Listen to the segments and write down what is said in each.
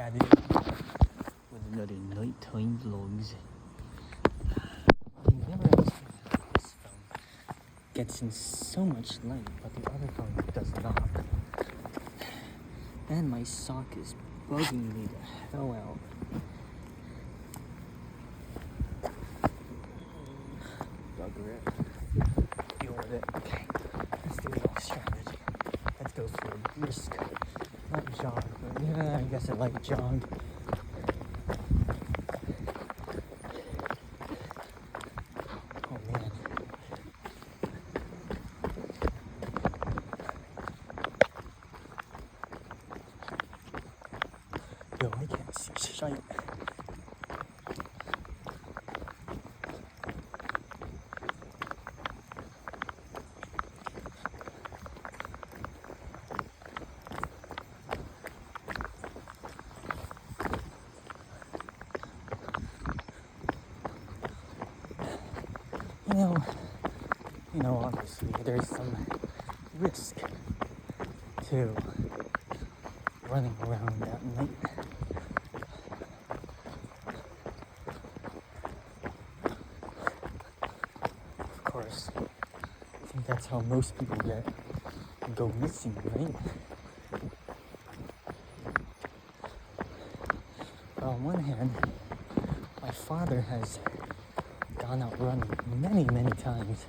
at it with another nighttime vlogs. I never understand how this phone gets in so much light, but the other phone does not. And my sock is bugging me the hell out. Bugger it. Deal with it. Okay, let's do a little strategy. Let's go for a brisk, not jog, but yeah, I guess I like jog. Oh man. Yo, I can't see shite. Obviously there's some risk to running around at night. Of course, I think that's how most people go missing, right? Well, on one hand, my father has gone out running many times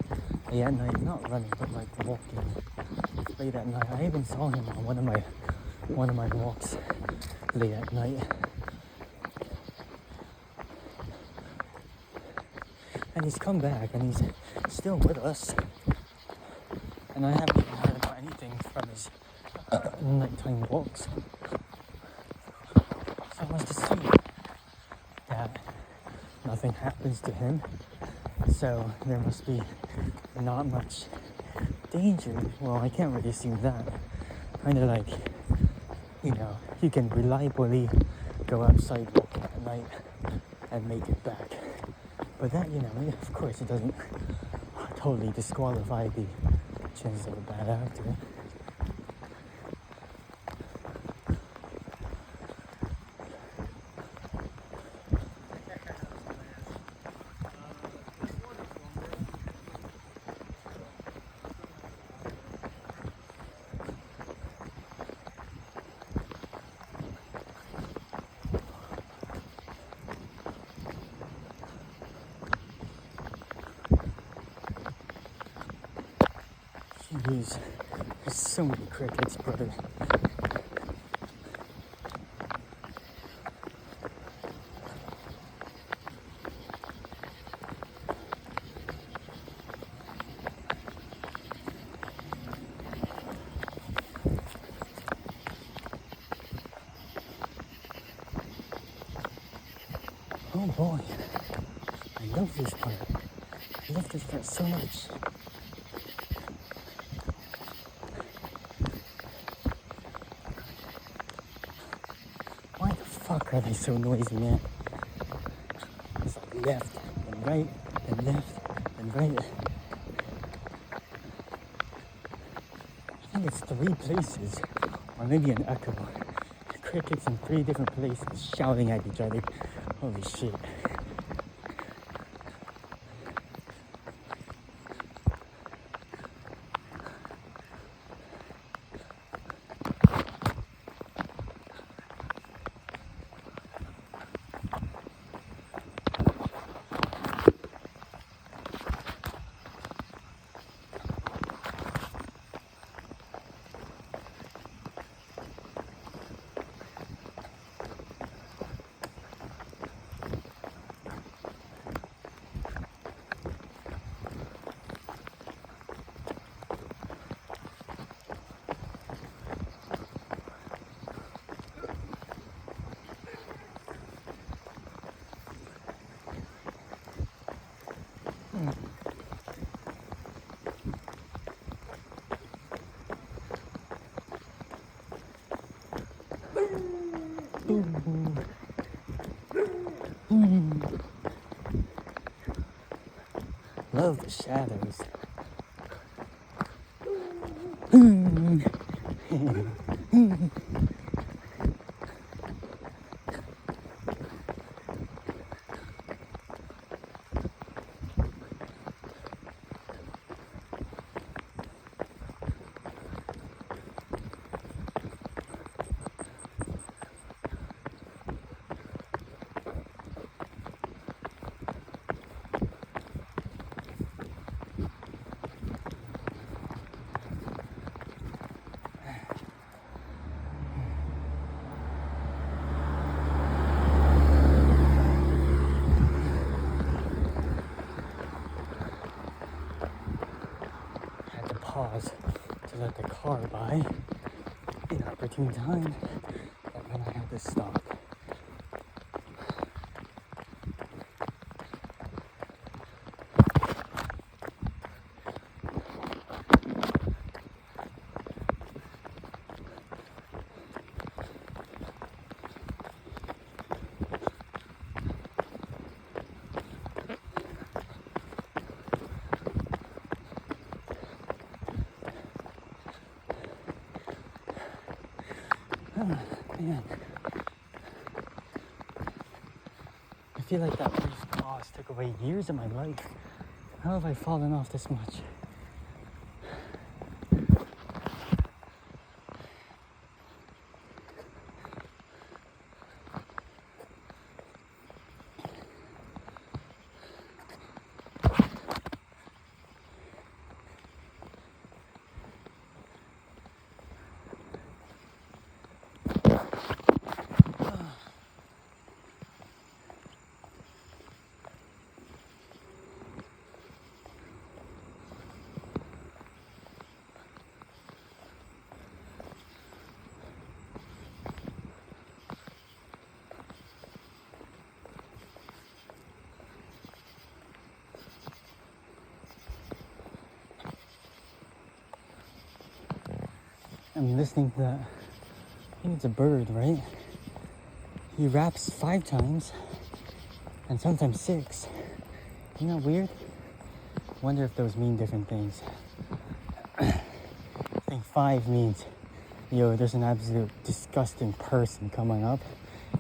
late at night, not running, but like walking late at night. I even saw him on one of my walks late at night. And he's come back and he's still with us. And I haven't even heard about anything from his nighttime walks. So I must assume that nothing happens to him. So there must be not much danger. Well, I can't really assume that. Kind of like, he can reliably go outside walking at night and make it back. But that, of course it doesn't totally disqualify the chance of a bad actor. Jeez, there's so many crickets, brother. Oh boy, I love this part. I love this part so much. Why the fuck are they so noisy, man? It's like left and right and left and right. I think it's 3 places, or maybe an echo. Crickets in 3 different places shouting at each other. Holy shit. Love the shadows. pause to let the car by in opportune time, and then I had to stop. Oh, man. I feel like that brief pause took away years of my life. How have I fallen off this much? I'm listening to that. I think it's a bird, right? He raps 5 times and sometimes 6. Isn't that weird? Wonder if those mean different things. I think 5 means, yo, there's an absolute disgusting person coming up.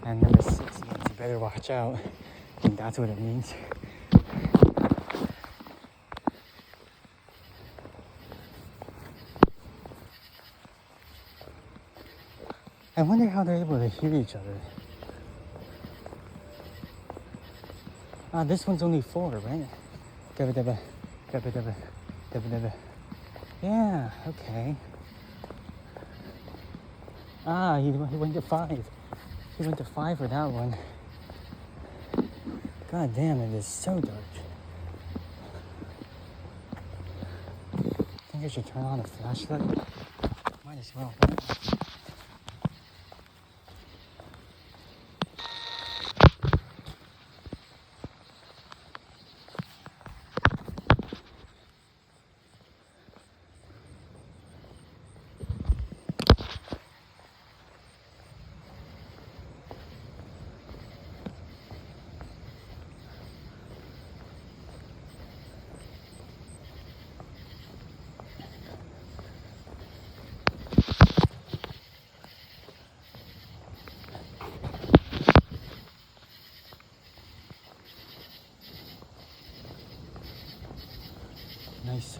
And number 6 means you better watch out. I think that's what it means. I wonder how they're able to hear each other. This one's only 4, right? Dabba dabba, dabba dabba, dabba dabba. Yeah, okay. He went to 5. He went to 5 for that one. God damn, it is so dark. I think I should turn on a flashlight. Might as well. Nice.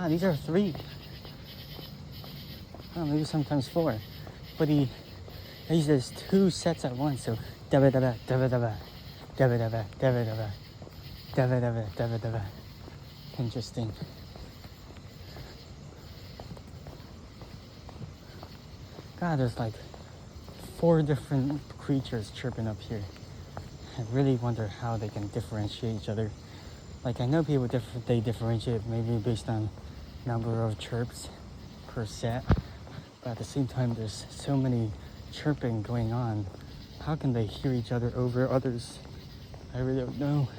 These are 3. Oh, maybe sometimes 4. But he uses 2 sets at once, so dabba dabba, dabba dabba, dabba dabba, dabba dabba, dabba dabba, dabba dabba. Interesting. God, there's like 4 different creatures chirping up here. I really wonder how they can differentiate each other. Like, I know people they differentiate maybe based on number of chirps per set, but at the same time there's so many chirping going on. How can they hear each other over others? I really don't know.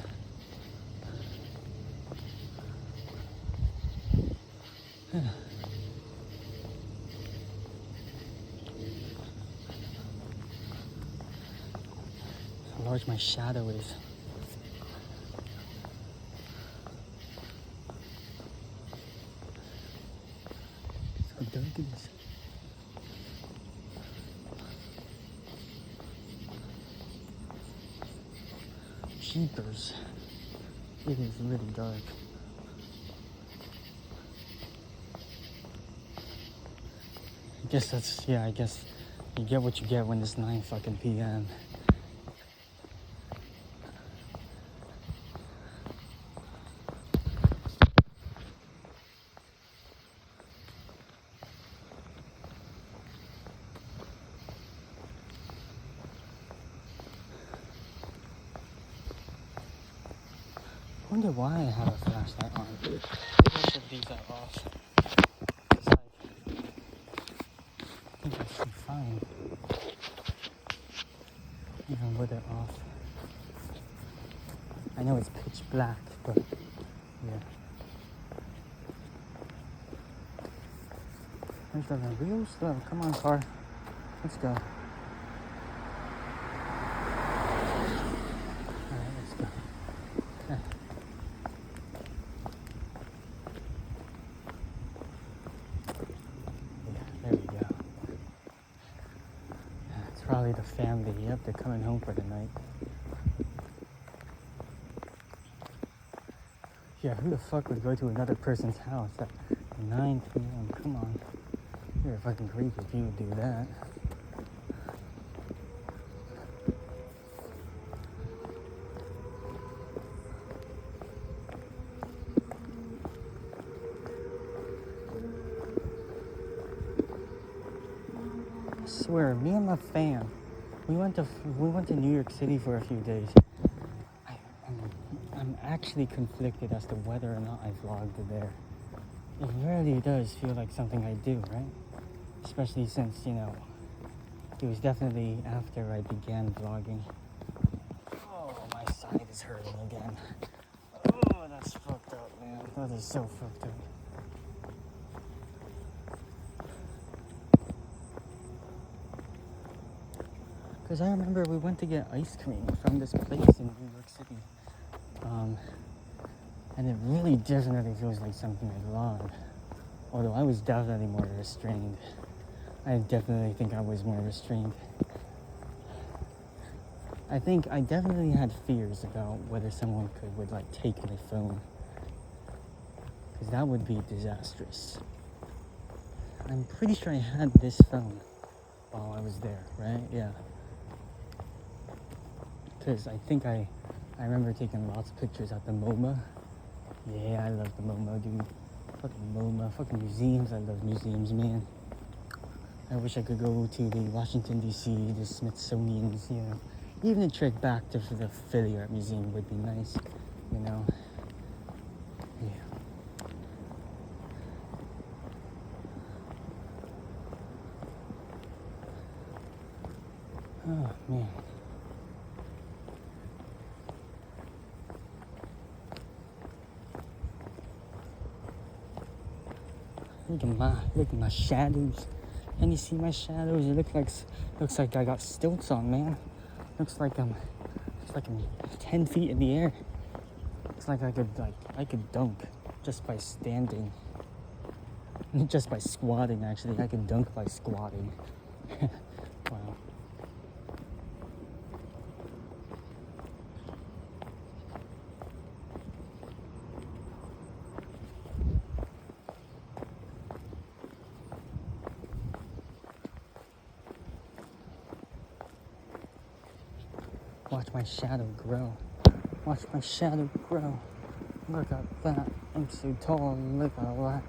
How large my shadow is. So dark it is. Jeepers. It is really dark. I guess you get what you get when it's 9 fucking p.m. wonder why I have a flashlight on. Maybe I should leave that off. It's like, I think I should be fine, even with it off. I know it's pitch black, but yeah. I'm driving real slow. Come on, car. Let's go. Alright, let's go. Yeah. There we go. It's probably the family. Yep, they're coming home for the night. Yeah, who the fuck would go to another person's house at 9 p.m.? Come on. You're a fucking creep if you would do that. I swear, me and my fam, we went to New York City for a few days. I'm actually conflicted as to whether or not I vlogged there. It really does feel like something I do, right? Especially since, you know, it was definitely after I began vlogging. Oh, my side is hurting again. Oh, that's fucked up, man. That is so fucked up. Because I remember we went to get ice cream from this place in New York City. And it really definitely feels like something I vlogged. Although I was definitely more restrained. I definitely think I was more restrained. I think I definitely had fears about whether someone would like take my phone. Because that would be disastrous. I'm pretty sure I had this phone while I was there, right? Yeah. Because I think I remember taking lots of pictures at the MoMA. Yeah, I love the MoMA, dude. Fucking MoMA, fucking museums. I love museums, man. I wish I could go to the Washington, D.C., the Smithsonian's, you know. Even a trip back to the Philly Art Museum would be nice, you know. Yeah. Oh, man. Look at my shadows. Can you see my shadows? It looks like I got stilts on, man. Looks like I'm 10 feet in the air. It's like I could dunk just by standing. Just by squatting, actually. I could dunk by squatting. Wow. Watch my shadow grow. Watch my shadow grow. Look at that. I'm so tall. Look at that.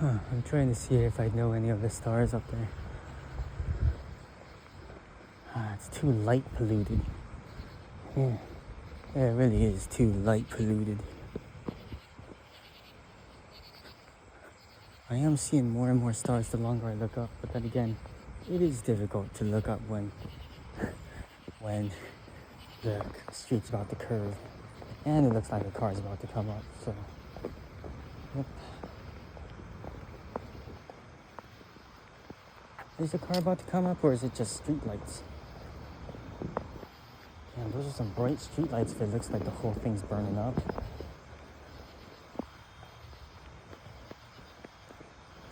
I'm trying to see if I know any of the stars up there. It's too light polluted. Yeah, it really is too light polluted. I am seeing more and more stars the longer I look up, but then again, it is difficult to look up when the street's about to curve and it looks like a car's about to come up, so yep. Is the car about to come up or is it just street lights? Damn, those are some bright streetlights if it looks like the whole thing's burning up.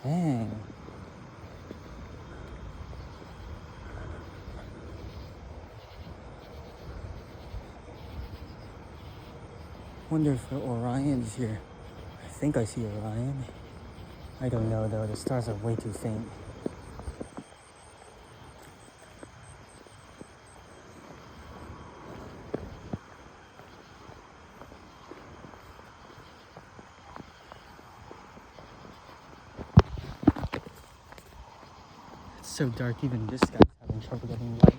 Dang. Wonder if Orion's here. I think I see Orion. I don't know though, the stars are way too faint. It's so dark, even this guy's having trouble getting light.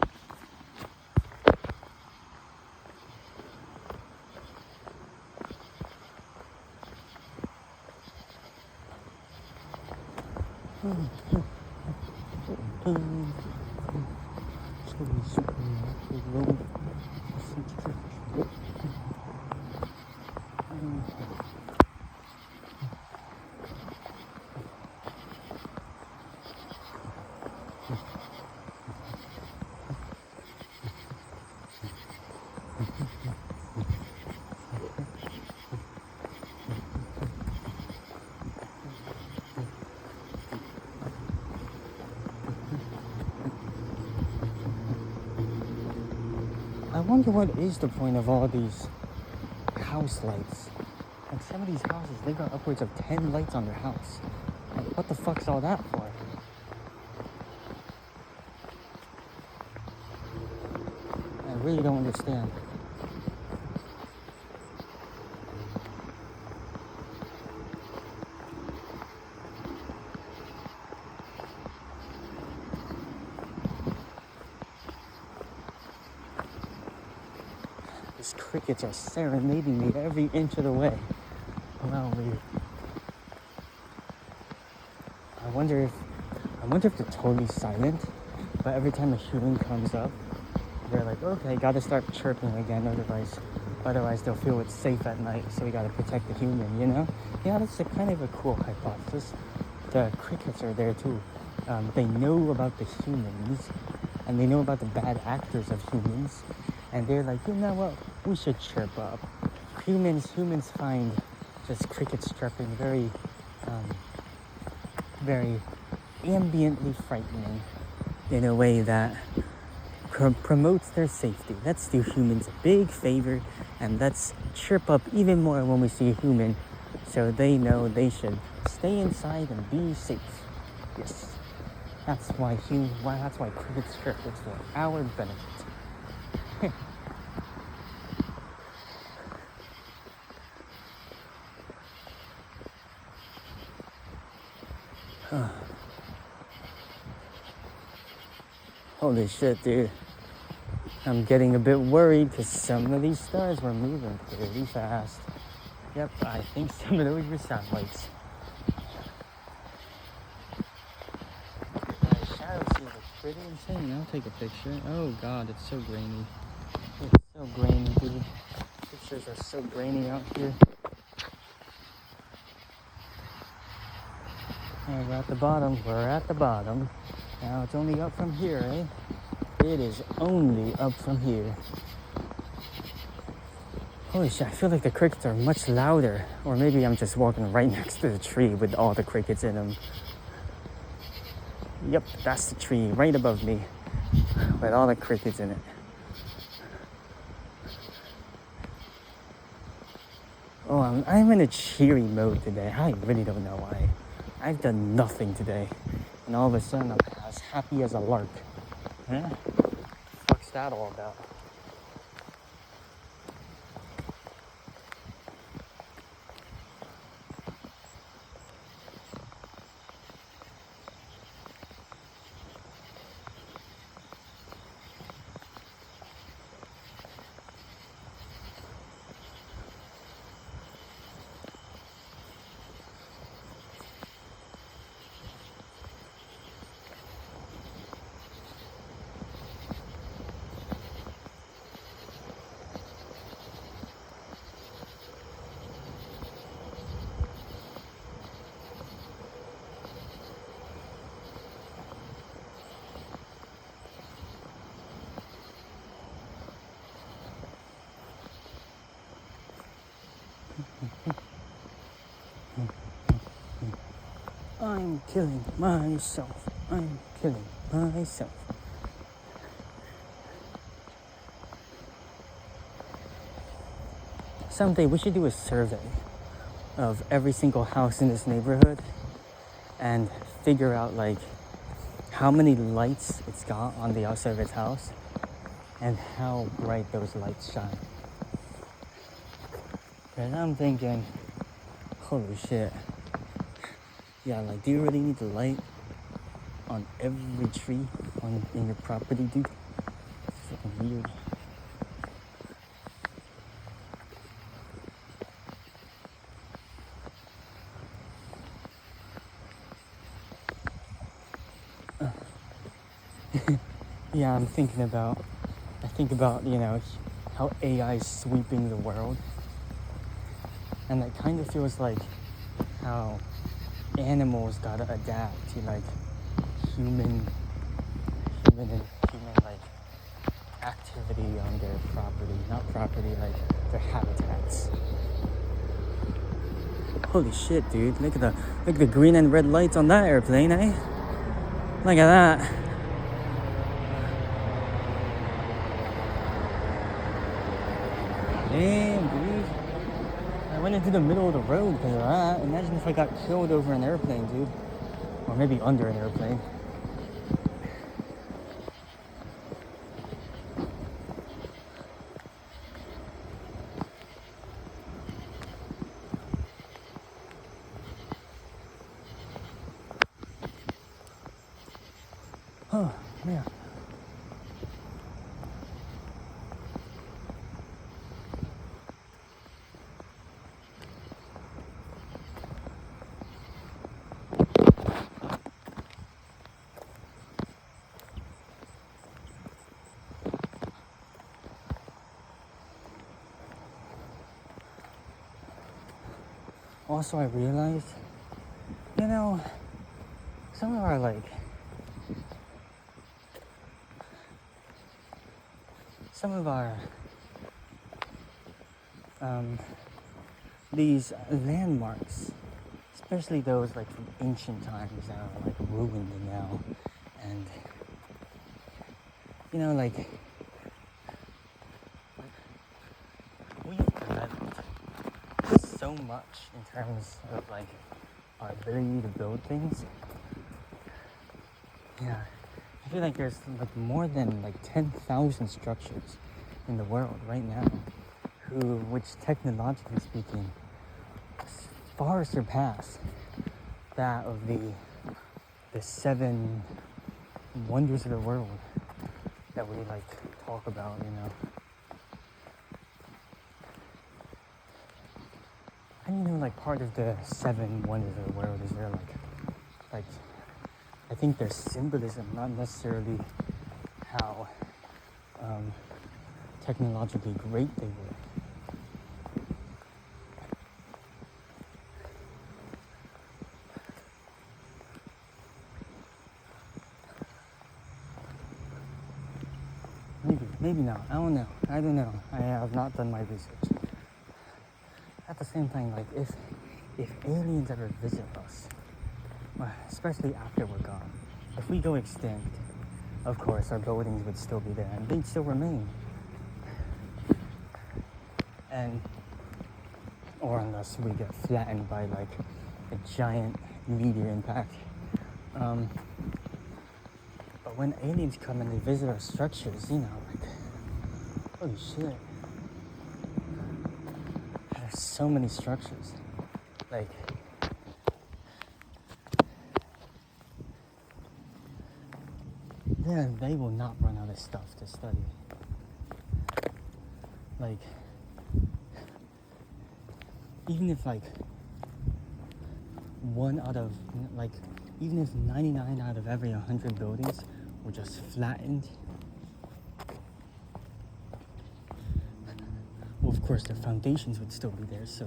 I wonder what is the point of all these house lights. Like some of these houses, they got upwards of 10 lights on their house. Like what the fuck's all that for? I really don't understand. These crickets are serenading me every inch of the way around me. I wonder if they're totally silent, but every time a human comes up, they're like, okay, gotta start chirping again, otherwise they'll feel it's safe at night, so we gotta protect the human, you know? Yeah, that's a kind of a cool hypothesis. The crickets are there too. They know about the humans, and they know about the bad actors of humans, and they're like, you know what, we should chirp up. Humans find just crickets chirping very ambiently frightening in a way that promotes their safety. Let's do humans a big favor, and let's chirp up even more when we see a human, so they know they should stay inside and be safe. Yes, that's why crickets chirp. It's for our benefit. Holy shit, dude. I'm getting a bit worried because some of these stars were moving pretty fast. Yep, I think some of those were satellites. My shadow seems pretty insane. I'll take a picture. Oh god, it's so grainy. It's so grainy, dude. Pictures are so grainy out here. And we're at the bottom. Now it's only up from here, eh? It is only up from here. Holy shit, I feel like the crickets are much louder. Or maybe I'm just walking right next to the tree with all the crickets in them. Yep, that's the tree right above me with all the crickets in it. Oh, I'm in a cheery mode today. I really don't know why. I've done nothing today. And all of a sudden, I'm as happy as a lark. Huh? What's that all about? I'm killing myself. I'm killing myself. Someday we should do a survey of every single house in this neighborhood and figure out like how many lights it's got on the outside of its house and how bright those lights shine. And I'm thinking, holy shit. Yeah, like, do you really need the light on every tree in your property, dude? It's fucking weird. Yeah, I think about, how AI is sweeping the world. And it kind of feels like how animals gotta adapt to like human like activity on their property, not property, like their habitats. Holy shit, dude! Look at the green and red lights on that airplane, eh? Look at that. Damn, dude. I went into the middle of the road because of that. Imagine if I got killed over an airplane, dude. Or maybe under an airplane. Oh, man. Also, I realized, some of our these landmarks, especially those like from ancient times that are like ruined now, and we've developed so much in terms of like our ability to build things. Yeah, I feel like there's like more than like 10,000 structures in the world right now, which technologically speaking, far surpass that of the 7 wonders of the world that we like talk about, And like part of the 7 wonders of the world is there like I think there's symbolism, not necessarily how technologically great they were. Maybe not. I don't know. I have not done my research. At the same time, like if aliens ever visit us, especially after we're gone, if we go extinct, of course our buildings would still be there and they'd still remain. Or unless we get flattened by like a giant meteor impact. But when aliens come and they visit our structures, like, holy shit. There's so many structures. Like, they will not run out of stuff to study. Like, even if even if 99 out of every 100 buildings were just flattened, well, of course, their foundations would still be there, so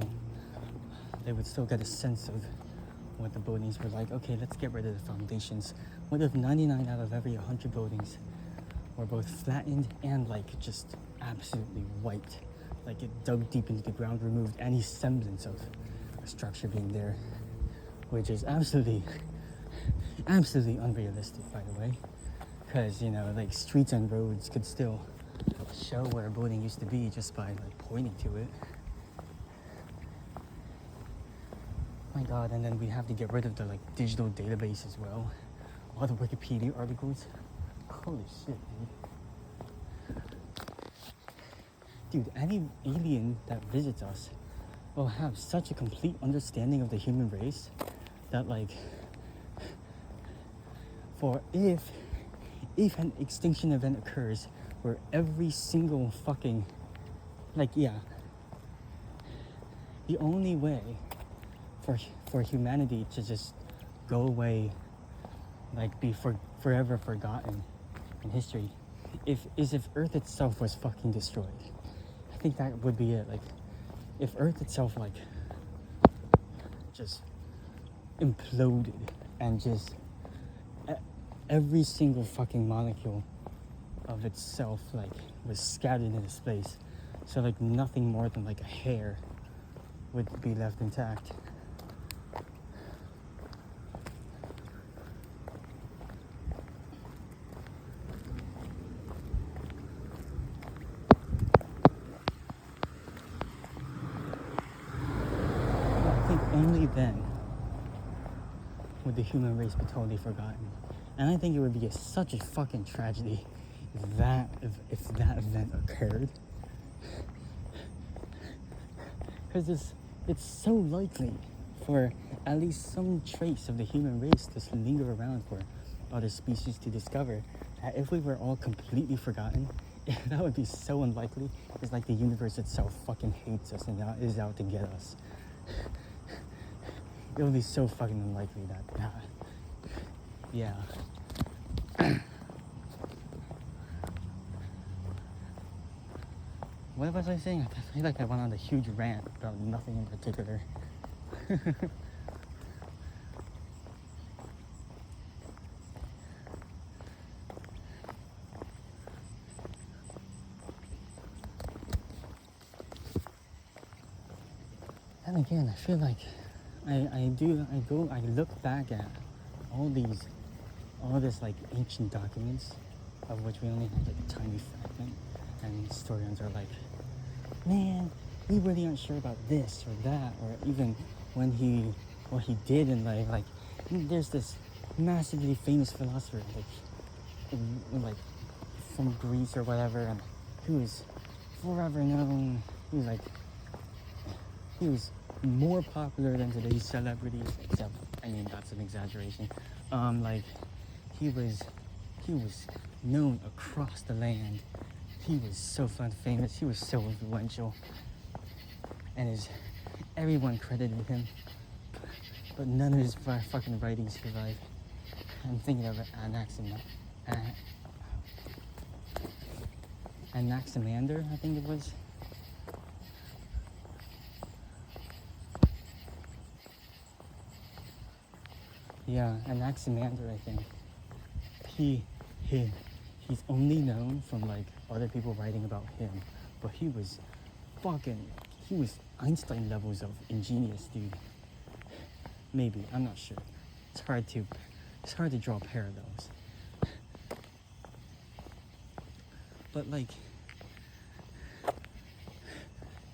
they would still get a sense of what the buildings were like. Okay, let's get rid of the foundations. What if 99 out of every 100 buildings were both flattened and just absolutely wiped Like it dug deep into the ground, removed any semblance of a structure being there, which is absolutely unrealistic, by the way. Because, you know, like streets and roads could still show where a building used to be just by like pointing to it. My God, and then we have to get rid of the like digital database as well. All the Wikipedia articles. Holy shit, dude. Dude, any alien that visits us will have such a complete understanding of the human race that like, for if an extinction event occurs where every single fucking, like, yeah, the only way for humanity to just go away, like be forever forgotten in history, if Earth itself was fucking destroyed. I think that would be it. Like, if Earth itself like just imploded and just every single fucking molecule of itself like was scattered into space, so like nothing more than like a hair would be left intact. I think only then would the human race be totally forgotten. And I think it would be such a fucking tragedy if that event occurred. Because it's so likely for at least some trace of the human race to linger around for other species to discover, that if we were all completely forgotten, that would be so unlikely. It's like the universe itself fucking hates us and is out to get us. It would be so fucking unlikely that, yeah. What was I saying? I feel like I went on a huge rant about nothing in particular. And again, I feel like I look back at all this like ancient documents, of which we only have like a tiny fragment, and historians are like, man, we really aren't sure about this or that, or even what he did in life. Like, there's this massively famous philosopher, like from Greece or whatever, and who is forever known. He was more popular than today's celebrities, except, I mean, that's an exaggeration. Like, he was known across the land. He was so famous. He was so influential, and everyone credited him, but none of his fucking writings survive. I'm thinking of Anaximander, I think it was. Yeah, Anaximander, I think. He's only known from like other people writing about him, but he was Einstein levels of ingenious, dude. Maybe, I'm not sure. It's hard to draw parallels. But like,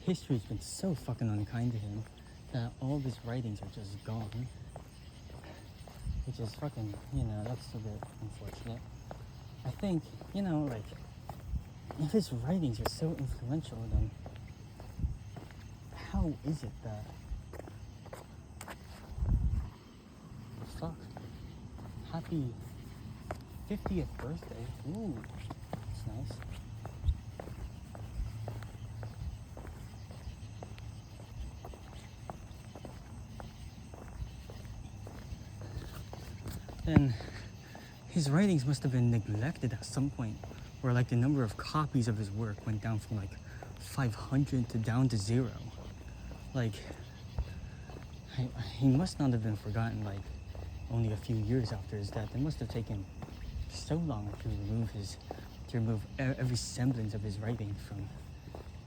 history's been so fucking unkind to him that all of his writings are just gone. Which is fucking, that's a bit unfortunate. I think, like, if his writings are so influential, then how is it that, fuck, happy 50th birthday, ooh, that's nice. Then his writings must have been neglected at some point, where like the number of copies of his work went down from like 500 to down to 0. Like, he must not have been forgotten like only a few years after his death. It must have taken so long to remove every semblance of his writing from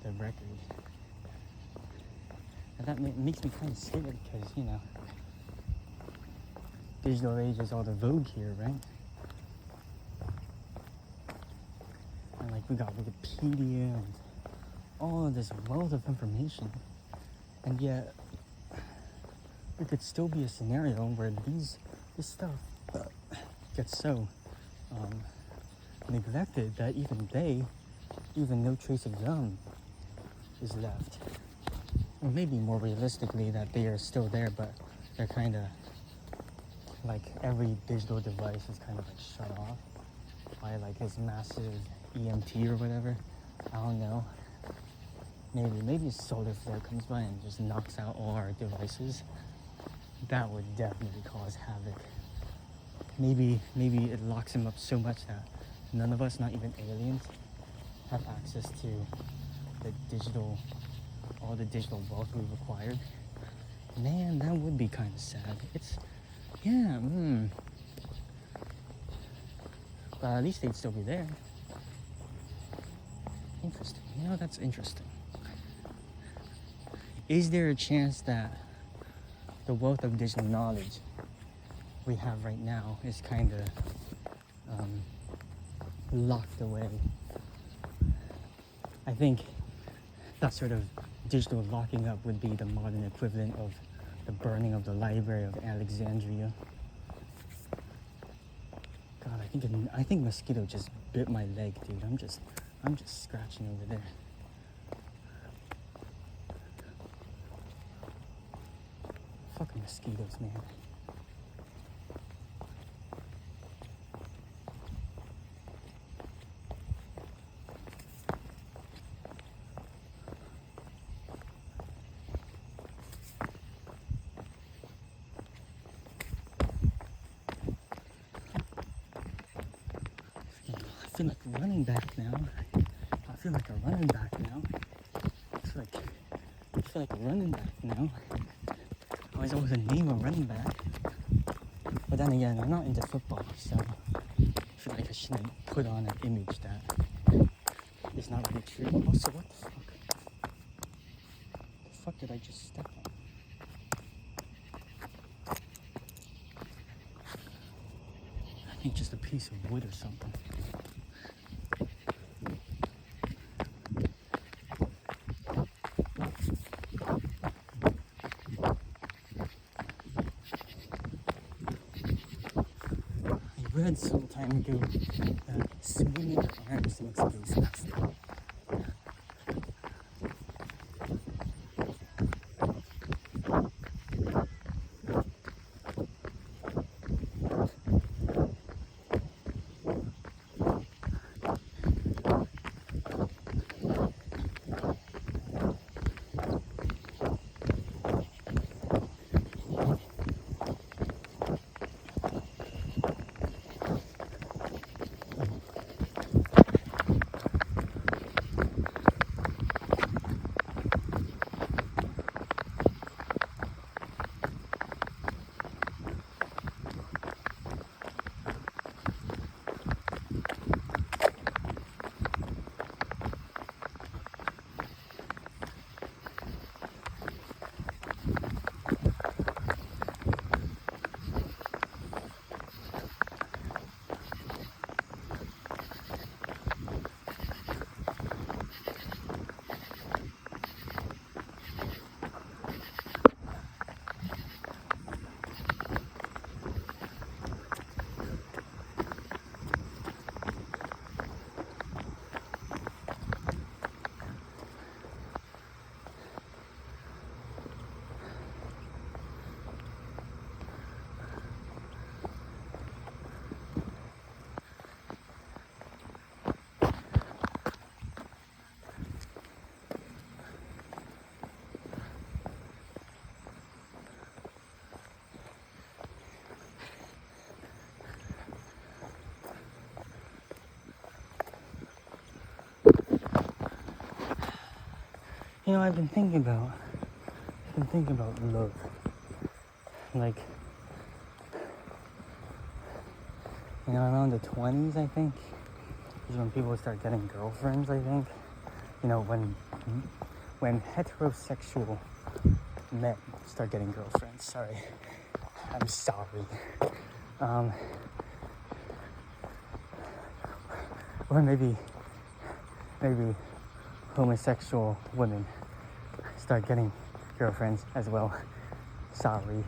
the record. And that makes me kind of scared because, you know, digital age is all the vogue here, right? And like we got Wikipedia and all of this wealth of information, and yet there could still be a scenario where this stuff gets so neglected that even no trace of them is left. Or maybe more realistically that they are still there, but they're kind of like every digital device is kind of like shut off by like this massive EMT or whatever. I don't know. Maybe a solar flare comes by and just knocks out all our devices. That would definitely cause havoc. Maybe it locks them up so much that none of us, not even aliens, have access to all the digital wealth we've acquired. Man, that would be kind of sad. But at least they'd still be there. Interesting. You know, that's interesting. Is there a chance that the wealth of digital knowledge we have right now is kind of locked away? I think that sort of digital locking up would be the modern equivalent of the burning of the Library of Alexandria. God, I think mosquito just bit my leg, dude. I'm just scratching over there. Fucking mosquitoes, man. I feel like running back now. I feel like a running back now. I feel like a running back now. I was always a name a running back. But then again, I'm not into football, so I feel like I shouldn't put on an image that is not really true. Also, what the fuck? The fuck did I just step on? I think just a piece of wood or something. I read some time ago that swinging your arms makes goose dust. You know, I've been thinking about love. Like, you know, around the 20s, I think, is when people start getting girlfriends, I think. You know, when when heterosexual men start getting girlfriends. Sorry, I'm sorry. Or maybe homosexual women start getting girlfriends as well. Sorry.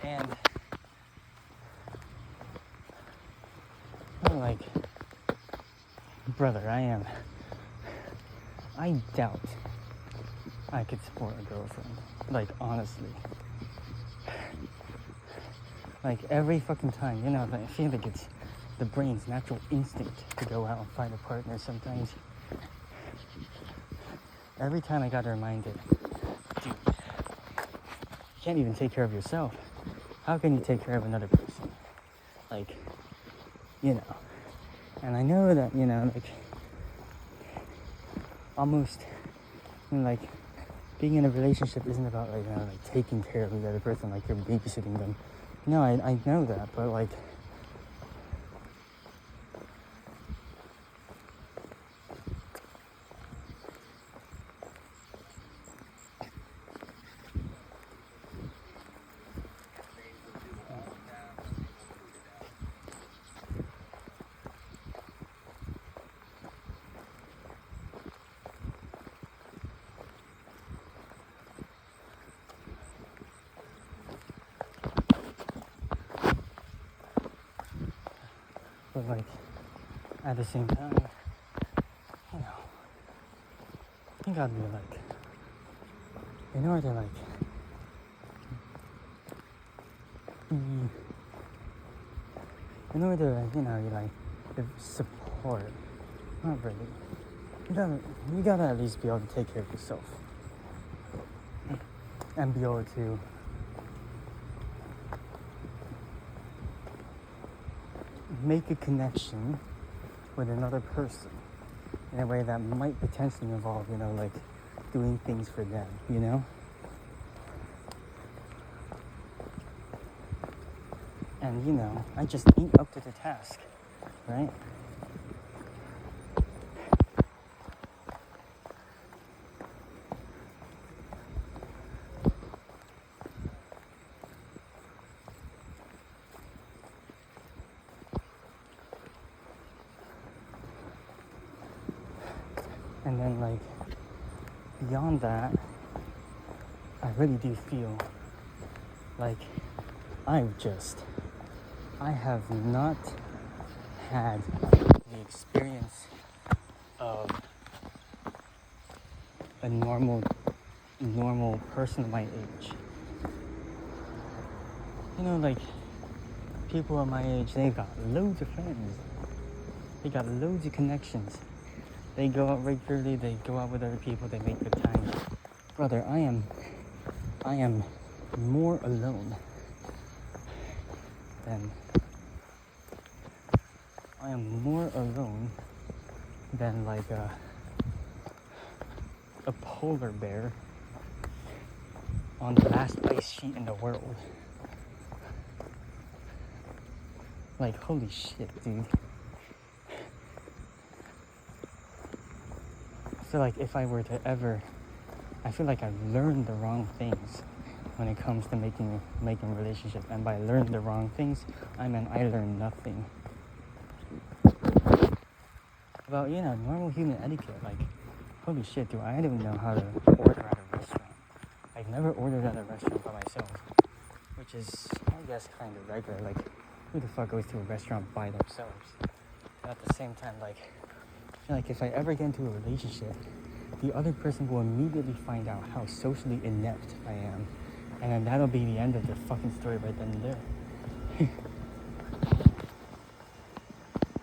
And I'm like, brother, I doubt I could support a girlfriend. Like, honestly. Like, every fucking time, you know, I feel like it's the brain's natural instinct to go out and find a partner sometimes. Every time I got reminded, dude, you can't even take care of yourself. How can you take care of another person? Like, you know. And I know that, you know, like, almost, you know, like, being in a relationship isn't about, like, you know, like, taking care of the other person, like, you're babysitting them. No, I know that, but, like, at the same time, you know, you gotta be like, in order to like in order to, you know, you like support, not really. You gotta at least be able to take care of yourself and be able to make a connection with another person in a way that might potentially involve, you know, like doing things for them, you know? And, you know, I just ain't up to the task, right? And then, like, beyond that, I really do feel like I have not had the experience of a normal person my age. You know, like, people at my age, they got loads of friends. They got loads of connections. They go out regularly, they go out with other people, they make good time. Brother, I am more alone than like a polar bear on the last ice sheet in the world. Like, holy shit, dude. I feel like if I were to ever, I feel like I've learned the wrong things when it comes to making relationships. And by learn the wrong things, I mean I learned nothing about, you know, normal human etiquette. Like, holy shit, dude, I don't know how to order at a restaurant. I've never ordered at a restaurant by myself, which is, I guess, kind of regular. Like, who the fuck goes to a restaurant by themselves? But at the same time, like, I feel like if I ever get into a relationship, the other person will immediately find out how socially inept I am. And then that'll be the end of the fucking story right then and there.